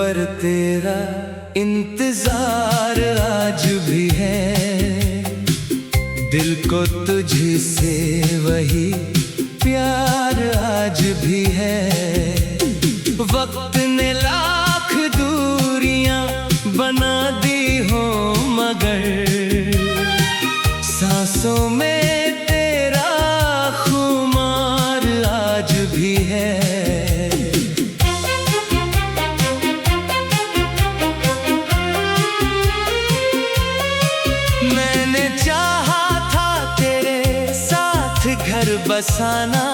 पर तेरा इंतजार आज भी है। दिल को तुझसे वही प्यार आज भी है। वक्त ने लाख दूरियां बना दी हो मगर सांसों में तेरा खुमार आज भी है। मैंने चाहा था तेरे साथ घर बसाना,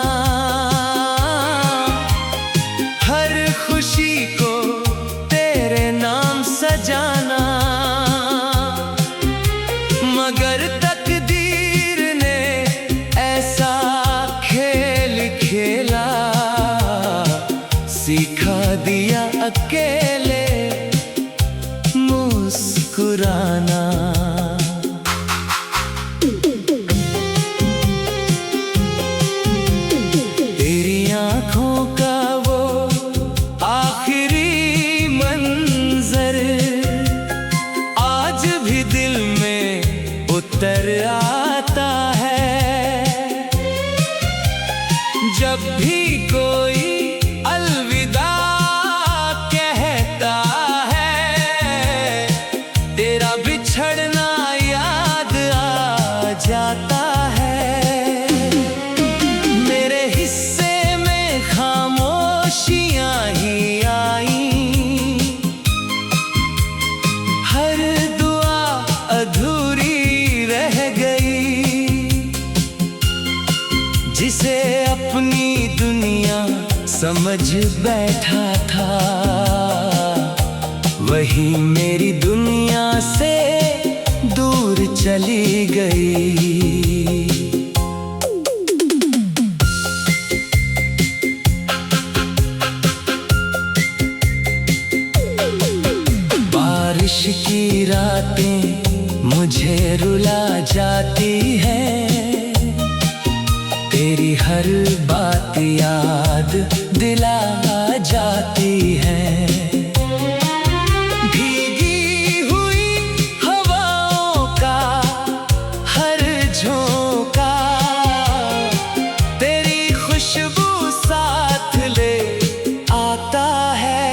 हर खुशी को तेरे नाम सजाना, मगर तकदीर ने ऐसा खेल खेला, सिखा दिया अकेले मुस्कुराना। तेरी आँखों का वो आखिरी मंजर आज भी दिल में उतर आता है। जब भी कोई अलविदा कहता है, तेरा बिछड़ना याद आ जाता है। मेरे हिस्से में खामोशियां ही आई, हर दुआ अधूरी रह गई। जिसे अपनी दुनिया समझ बैठा था, वही मेरी दुनिया से दूर चली गई। बारिश की रातें मुझे रुला जाती है, तेरी हर बात याद दिला जाती है। भीगी हुई हवाओं का हर झोंका, तेरी खुशबू साथ ले आता है।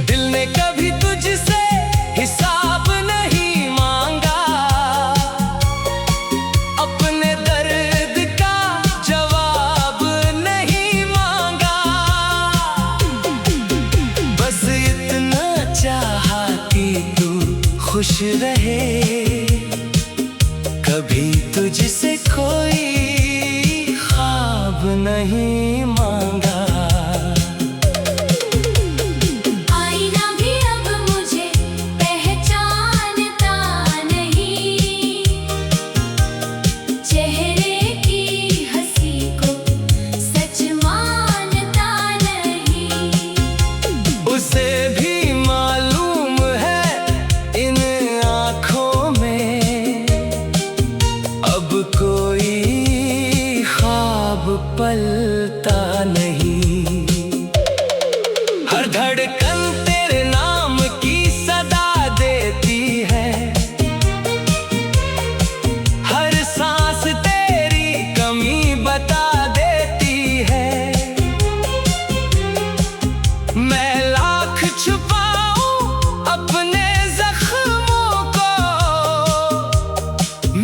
दिल ने कभी तुझसे हिसाब नहीं मांगा, अपने दर्द का जवाब नहीं मांगा। बस इतना चाहा कि तू खुश रहे, कभी तुझसे कोई ख्वाब नहीं मांगा। आईना भी अब मुझे पहचानता नहीं, चेहरे की हंसी को सच मानता नहीं। उसे भी मालूम है इन आँखों में अब कोई ख्वाब पलता नहीं। हर धड़कन तेरे नाम की सदा देती है, हर सांस तेरी कमी बता देती है। मैं लाख छुपाऊं अपने जख्मों को,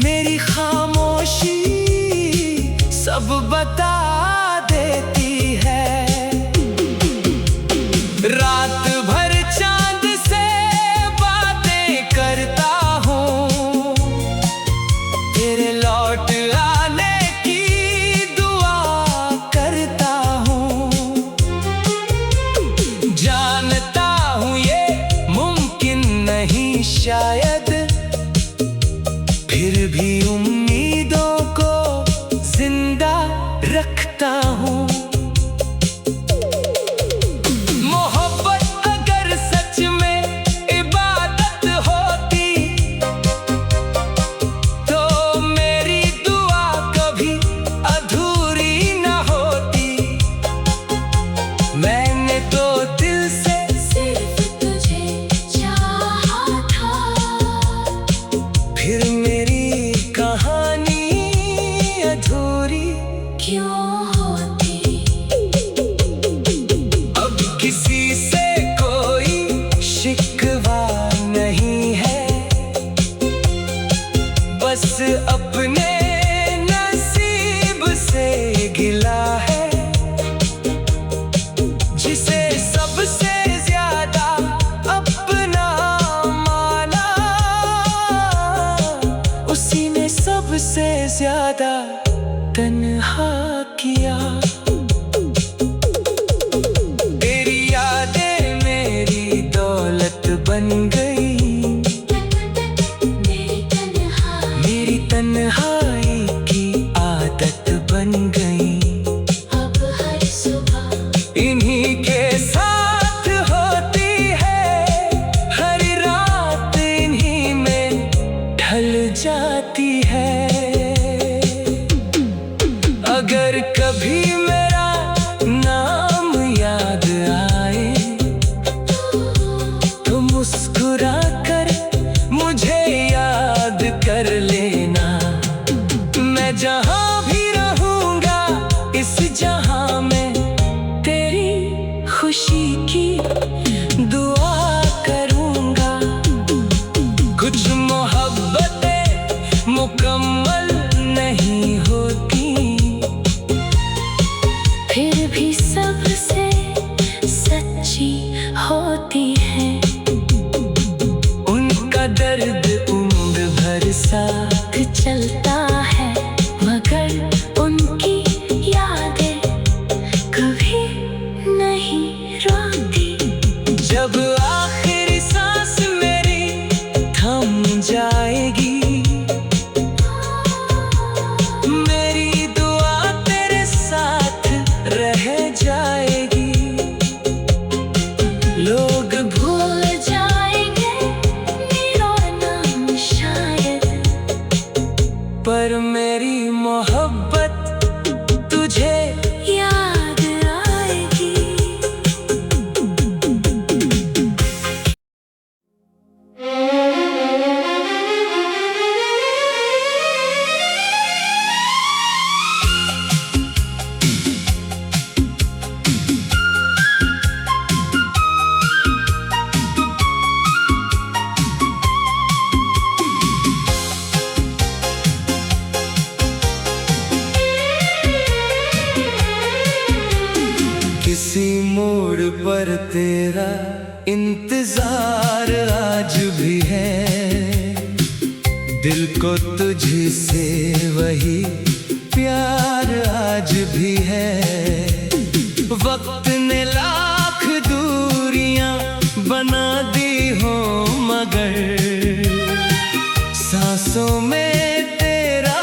मेरी खामोशी सब बता देती है। रात भर चांद से बातें करता हूँ, तेरे लौट आने की दुआ करता हूँ। जानता हूँ ये मुमकिन नहीं शायद, फिर भी उम्मीदों को जिंदा रखता हूँ। मोहब्बत अगर सच में इबादत होती, तो मेरी दुआ कभी अधूरी न होती। मैंने तो दिल शिकवा नहीं है, बस अपने नसीब से गिला है। जिसे सबसे ज्यादा अपना माना, उसी ने सबसे ज्यादा तन्हा किया। तेरी यादें मेरी दौलत बन गई, मेरी तन्हाई की आदत बन गई। अब हर सुबह इन्हीं के साथ होती है, हर रात इन्हीं में ढल जाती है। अगर कभी मेरा नाम याद आए, तो मुस्कुरा कर मुझे याद कर लेना। मैं जहाँ भी रहूँगा इस जहाँ में, तेरी खुशी की दुआ करूँगा। कुछ मोहब्बतें मुकम्मल नहीं होती, फिर भी सबसे सच्ची होती है। उनका दर्द उम्र भर साथ चलता है, मगर उनकी यादें कभी नहीं रोती। जब आखिरी सांस मेरी थम जाएगी, मेरी दुआ तेरे साथ रह जाएगी। लोग भूल जाएंगे मेरा नाम शायद, पर मेरी मोहब्बत तुझे याद आएगी। किसी मोड़ पर तेरा इंतजार आज भी है, दिल को तुझसे वही प्यार आज भी है। वक्त ने लाख दूरियां बना दी हो, मगर सांसों में तेरा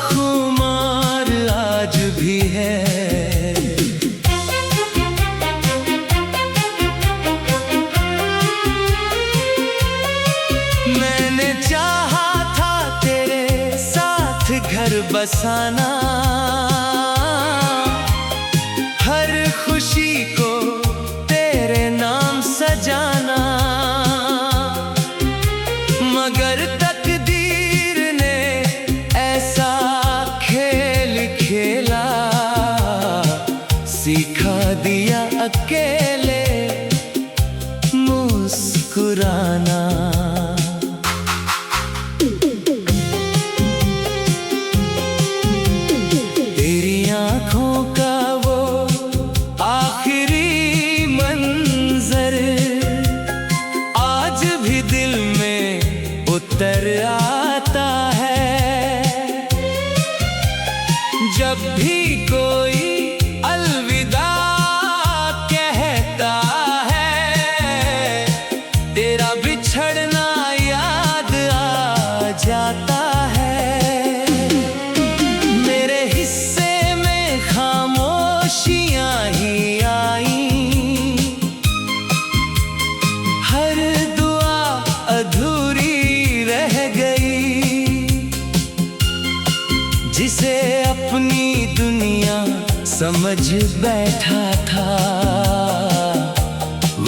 खुमार आज भी है। मैंने चाहा था तेरे साथ घर बसाना, हर खुशी को तेरे नाम सजाना, मगर तकदीर ने ऐसा खेल खेला, सिखा दिया अकेले मुस्कुराना। तेरी आँखों का वो आखिरी मंजर आज भी दिल में उतर आता है। जब भी कोई अलविदा कहता है, तेरा बिछड़ना याद आ जाता है। मेरे हिस्से में खामोशियां ही आई, हर दुआ अधूरी रह गई। जिसे अपनी दुनिया समझ बैठा था,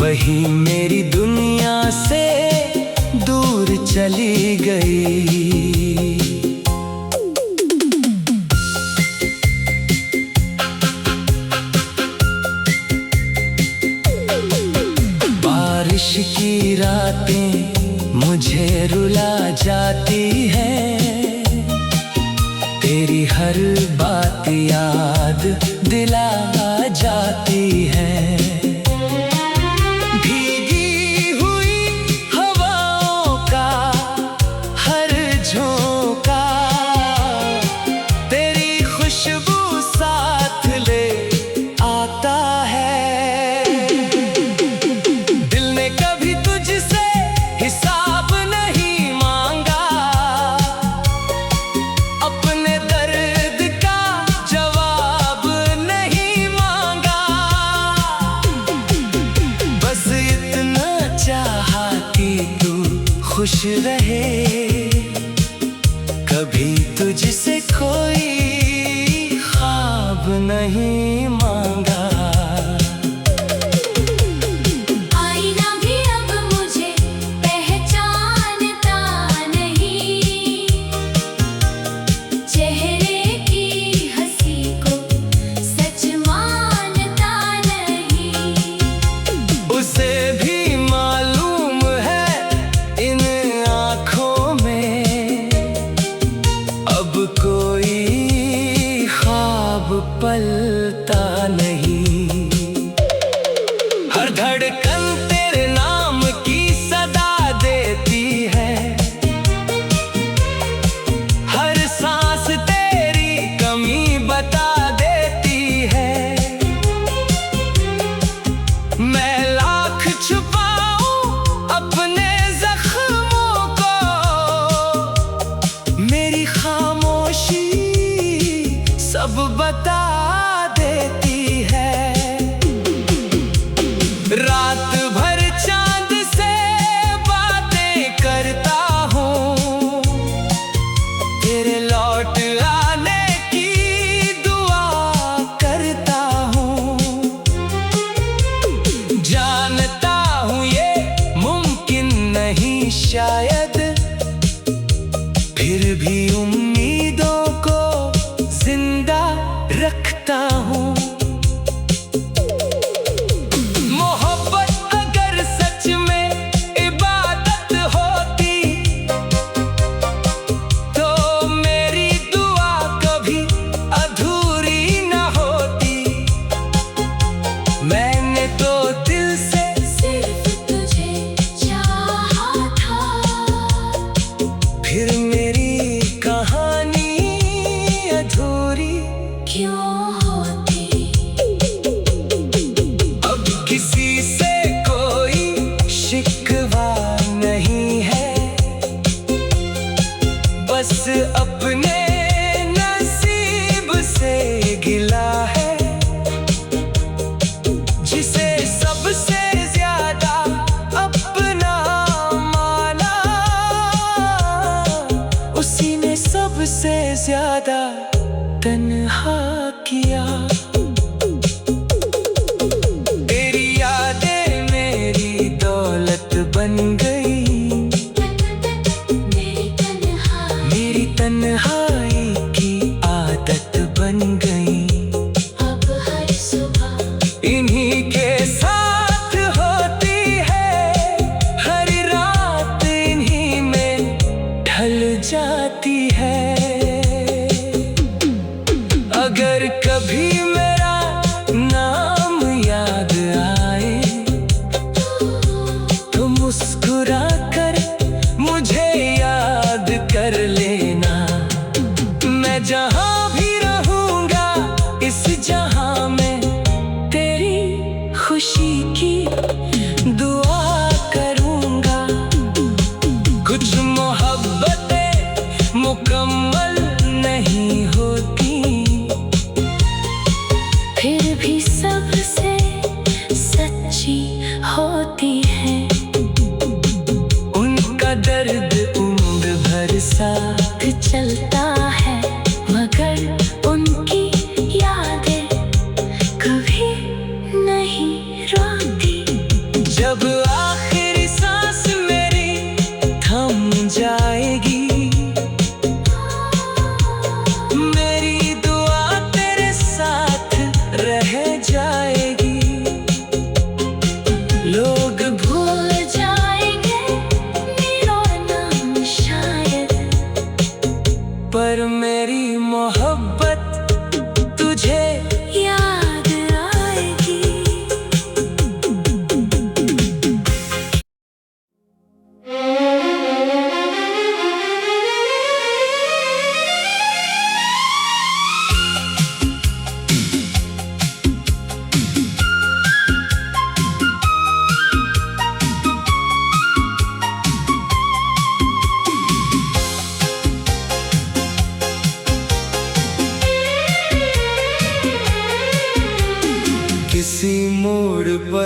वही मेरी दुनिया से दूर चली गई। बारिश की रात बातें मुझे रुला जाती हैं, तेरी हर बात याद दिला जाती है। भीगी हुई हवाओं का हर झोंका तेरी खुशबू साथ ले आता है। दिल ने कभी तुझसे हिसाब नहीं मांगा, अपने दर्द का जवाब नहीं मांगा। बस इतना चाहा कि तू खुश रहे, कभी तुझसे कोई ख्वाब नहीं मांगा। आईना भी अब मुझे पहचानता नहीं, चेहरे की हंसी को सच मानता नहीं। उसे भी मालूम है इन आँखों में अब कोई ख्वाब पलता नहीं। हर धड़कन तेरे नाम की सदा देती है, हर सांस तेरी कमी बता देती है। मैं लाख छुपाऊं अपने जख्मों को, मेरी खामोशी सब बता देती है। रात भर चांद से बातें करता हूँ, तेरे लौट आने की दुआ करता हूँ। जानता हूँ ये मुमकिन नहीं शायद, फिर भी उम्मीदों को जिंदा रखता हूँ। मोहब्बत अगर सच में इबादत होती, तो मेरी दुआ कभी अधूरी न होती। मैंने तो दिल से सिर्फ तुझे चाहा था, फिर मेरी कहानी अधूरी क्यों होती। अब किसी से कोई शिकवा नहीं है, बस अपने नसीब से गिला है। जिसे सबसे ज्यादा अपना माना, उसी ने सबसे ज्यादा तन्हा किया। तेरी यादें मेरी दौलत बन गई, मेरी तन्हाई की आदत बन गई। अब हर सुबह इन्हीं के साथ होती है, हर रात इन्हीं में ढल जाती है। अगर कभी मेरा नाम याद आए, तो मुस्कुरा कर मुझे याद कर लेना। मैं जहाँ भी रहूँगा इस जहाँ में, तेरी खुशी की दुआ करूँगा। कुछ मोहब्बतें मुकम्मल नहीं होती, फिर भी सबसे सच्ची होती है। उनका दर्द उम्र भर साथ चलता है, मगर उनकी यादें कभी नहीं रोती। जब आखिरी सांस मेरी थम जाएगी, मेरी दुआ तेरे साथ रह जाएगी। लोग भूल जाएंगे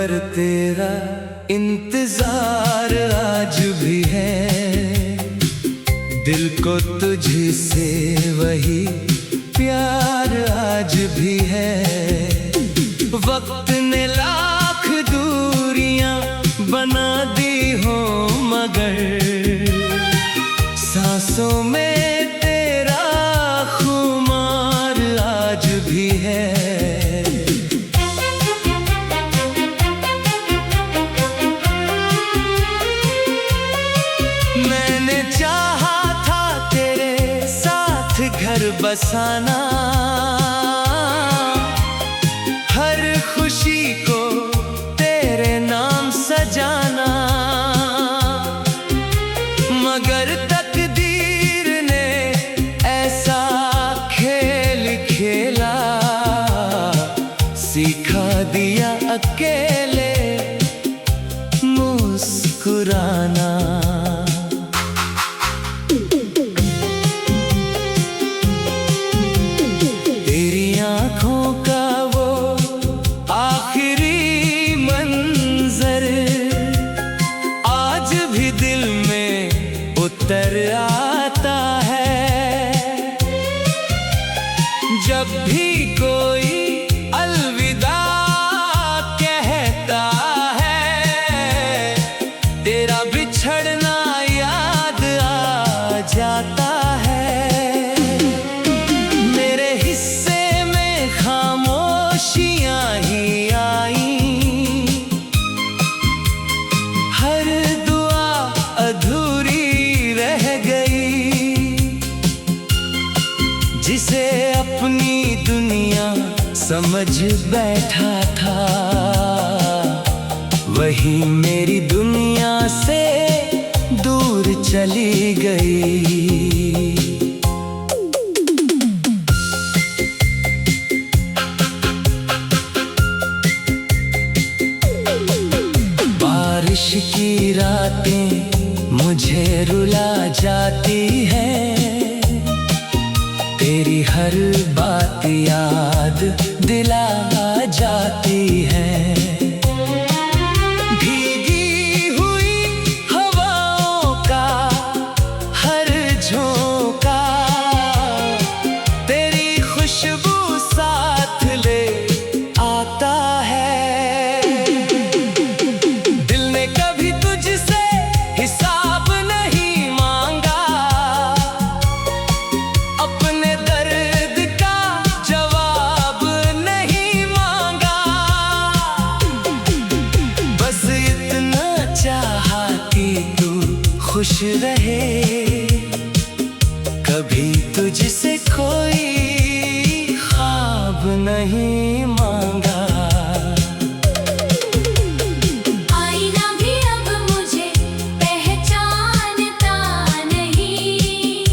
पर तेरा इंतजार आज भी है। दिल को तुझसे वही प्यार आज भी है। वक्त ने लाख दूरियां बना दी हो, मगर सांसों में तेरा खुमार आज भी है। मैंने चाहा था तेरे साथ घर बसाना, हर खुशी को तेरे नाम सजाना, मगर तकदीर ने ऐसा खेल खेला, सिखा दिया अकेले मुस्कुराना। तेरी आँखों का वो आखिरी मंजर आज भी दिल में उतर आता है। जब भी कोई अलविदा कहता है, तेरा बिछड़ना याद आ जाता है। मेरे हिस्से में खामोशियां ही आई, हर दुआ अधूरी रह गई। जिसे अपनी दुनिया समझ बैठा था, वही मेरी दुनिया से दूर चली गई। बारिश की रातें मुझे रुला जाती है, तेरी हर बात याद दिला जाती है। भीगी हुई हवाओं का हर झोंका तेरी खुशबू साथ ले आता है। दिल ने कभी तुझसे हिसाब नहीं मांगा, अपने दर्द का जवाब नहीं मांगा। बस इतना चाहा कि तू खुश रहे, कभी तुझसे कोई ख्वाब नहीं मांगा। आईना भी अब मुझे पहचानता नहीं,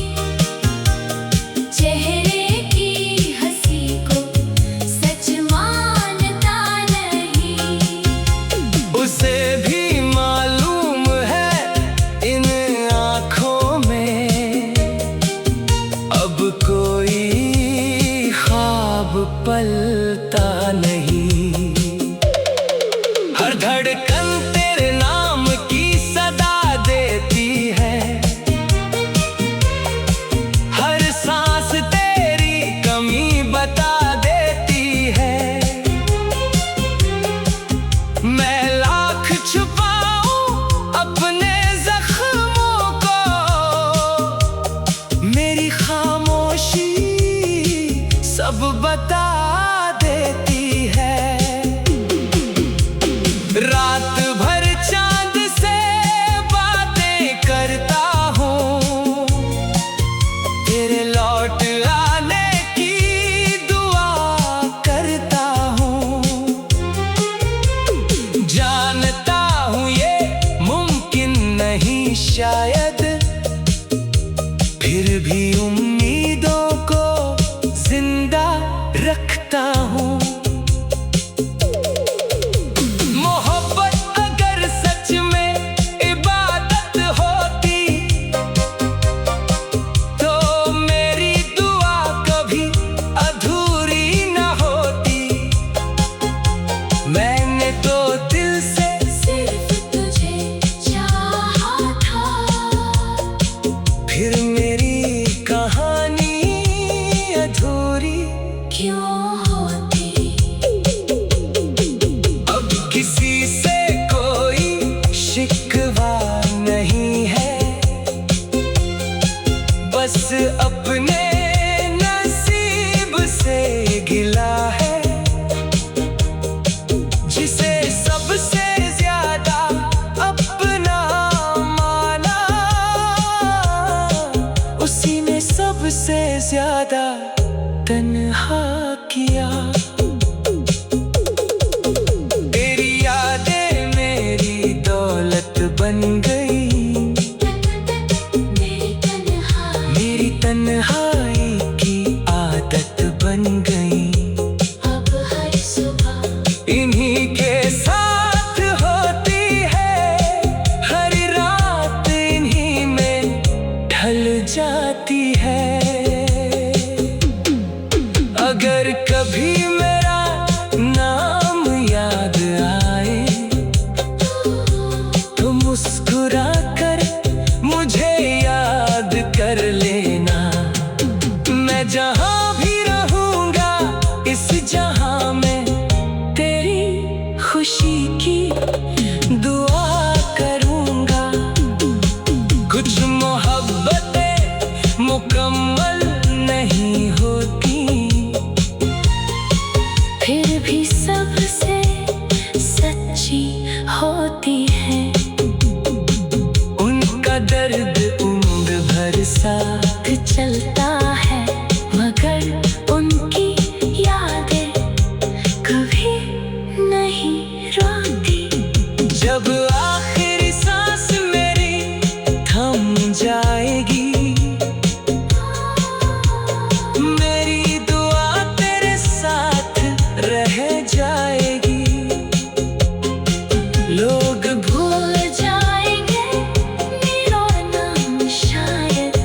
चेहरे की हंसी को सच मानता नहीं। उसे भी मालूम है इन आँखों में अब कोई ख्वाब पलता नहीं। हर धड़कन तेरे नाम की सदा देती है, हर सांस तेरी कमी बता देती है। मैं लाख छुपाऊं अपने जख्मों को, मेरी खामोशी सब बता देती है। रात भर चांद से बातें करता हूँ, तेरे लौट आने की दुआ करता हूँ। जानता हूँ ये मुमकिन नहीं शायद, फिर भी उम्मीदों को जिंदा रखता हूँ। मोहब्बत अगर सच में इबादत होती, तो मेरी दुआ कभी अधूरी न होती। मैंने तो दिल से ज्यादा तन्हा किया। तेरी यादें मेरी दौलत बन गई, मेरी तन्हाई की आदत बन गई। अब हर सुबह इन्हीं के साथ होती है, हर रात इन्हीं में ढल जाती है। अगर कभी मेरा नाम याद आए तो मुस्कुरा कर मुझे याद कर लेना। मैं जहां भी रहूंगा इस जहां में तेरी खुशी की दुआ करूंगा। कुछ मोहब्बतें मुकम्मल नहीं होती, फिर भी सबसे सच्ची होती है। उनका दर्द उम्र भर साथ चलता है, मगर उनकी यादें कभी नहीं रोती। जब आखिरी सांस मेरी थम जाएगी, मेरी दुआ तेरे साथ रह जाएगी। लोग भूल जाएंगे मेरा नाम शायद,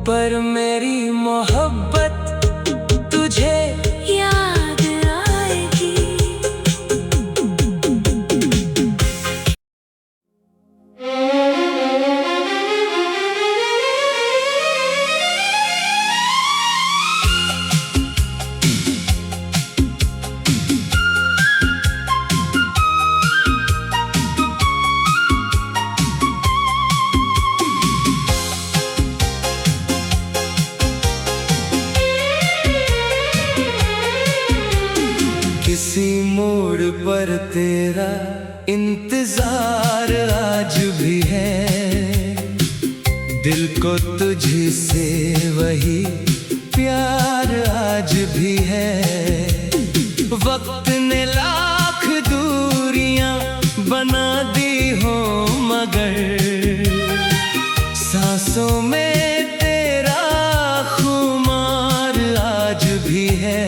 पर मेरी मोहब्बत तुझे याद आएगी। किसी मोड़ पर तेरा इंतजार आज भी है, दिल को तुझसे वही प्यार आज भी है। वक्त ने लाख दूरियां बना दी हो, मगर सांसों में तेरा खुमार आज भी है।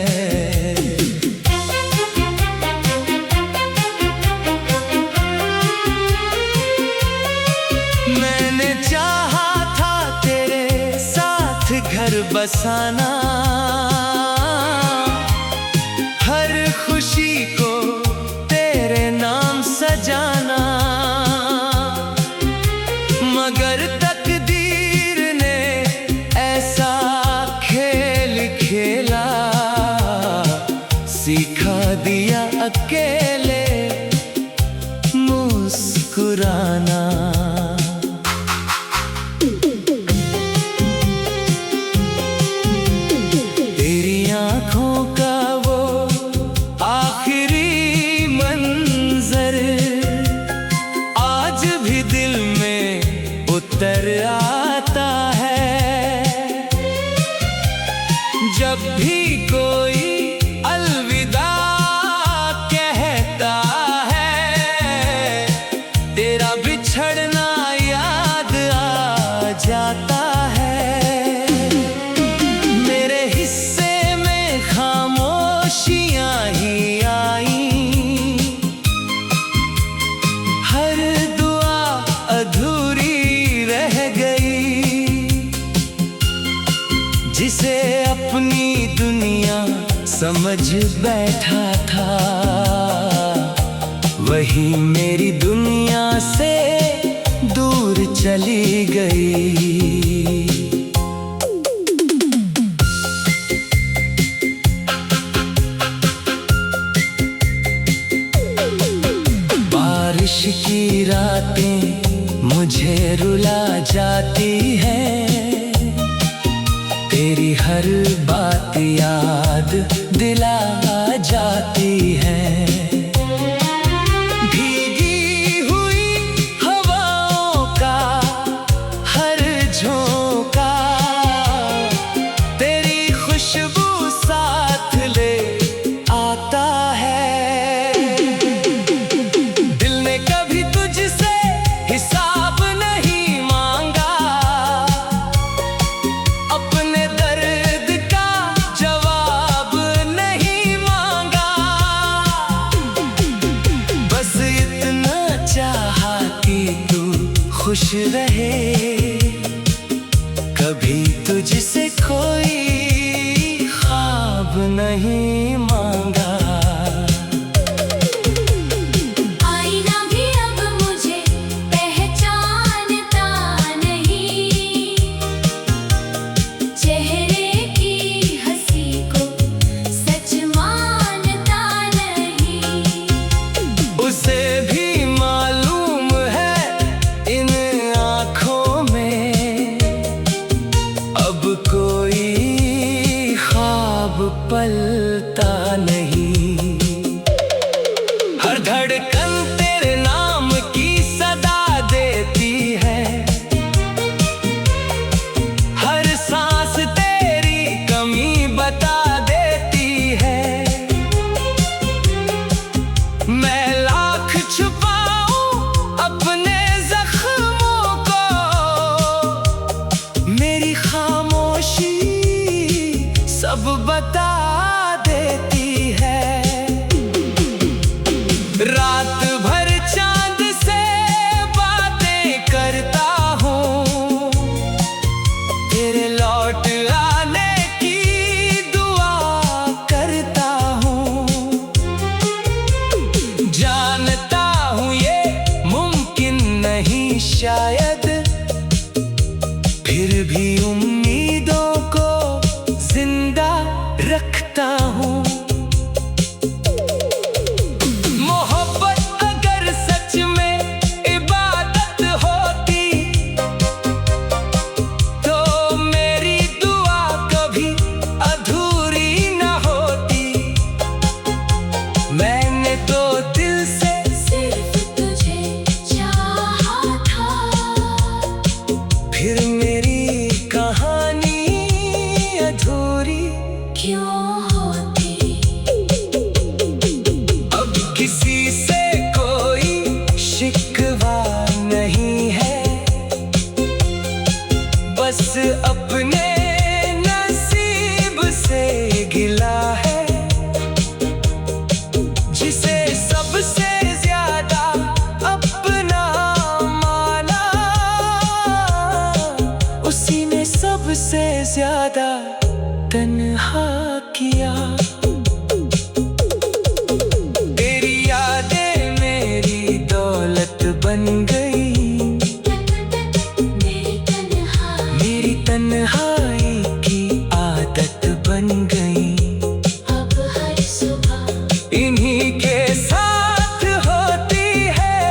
मैंने चाहा था तेरे साथ घर बसाना, हर खुशी को तेरे नाम सजाना, मगर तकदीर ने ऐसा खेल खेला, सिखा दिया अकेले मुस्कुराना। तेरी आँखों का वो आखिरी मंजर आज भी दिल में उतर आता है। जब भी कोई अलविदा कहता है, तेरा बिछड़ना याद आ जाता है। मेरे हिस्से में खामोशियां ही आई, हर दुआ अधूरी रह गई। जिसे अपनी दुनिया समझ बैठा था, वही मेरी दुनिया से दूर चली गई। बारिश की रातें मुझे रुला जाती है, तेरी हर बात याद दिला जाती है। भीगी हुई हवाओं का हर झोंका खुश रहे, कभी तुझसे कोई ख्वाब नहीं मांगा। आईना भी अब मुझे पहचानता नहीं, चेहरे की हंसी को सच मानता नहीं। उसे भी मालूम है इन आँखों में अब कोई ख्वाब पलता नहीं। हर धड़कन तेरे नाम की सदा देती है, हर सांस तेरी कमी बता देती है। मैं लाख छुपाऊं अपने जख्मों को, मेरी खामोशी सब बता देती है। रात भर चांद से बातें करता हूँ, तेरे लौट आने की दुआ करता हूँ। जानता हूँ ये मुमकिन नहीं शायद, फिर भी उम्मीदों को जिंदा रखता हूँ। मोहब्बत अगर सच में इबादत होती, तो मेरी दुआ कभी अधूरी न होती। मैंने तो दिल से सिर्फ तुझे चाहा था, फिर मेरी कहानी अधूरी क्यों होती? अब किसी से कोई शिकवा नहीं है, बस अपने नसीब से गिला है। जिसे सबसे ज्यादा अपना माना, उसी ने सबसे ज्यादा तन्हा किया। तेरी यादें मेरी दौलत बन गई, मेरी तन्हाई की आदत बन गई। अब हर सुबह इन्हीं के साथ होती है,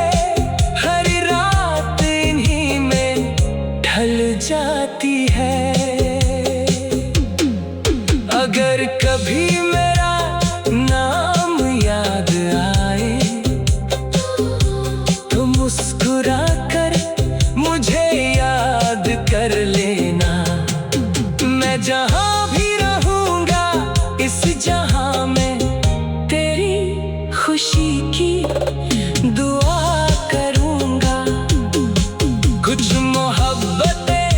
हर रात इन्हीं में ढल जाती है। अगर कभी मेरा नाम याद आए, तो मुस्कुरा कर मुझे याद कर लेना। मैं जहाँ भी रहूँगा इस जहाँ में, तेरी खुशी की दुआ करूँगा। कुछ मोहब्बतें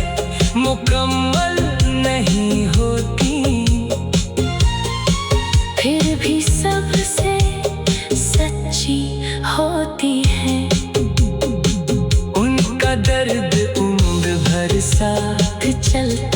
मुकम्मल नहीं होती, फिर भी सबसे सच्ची होती है। उनका दर्द उम्र भर साथ चलता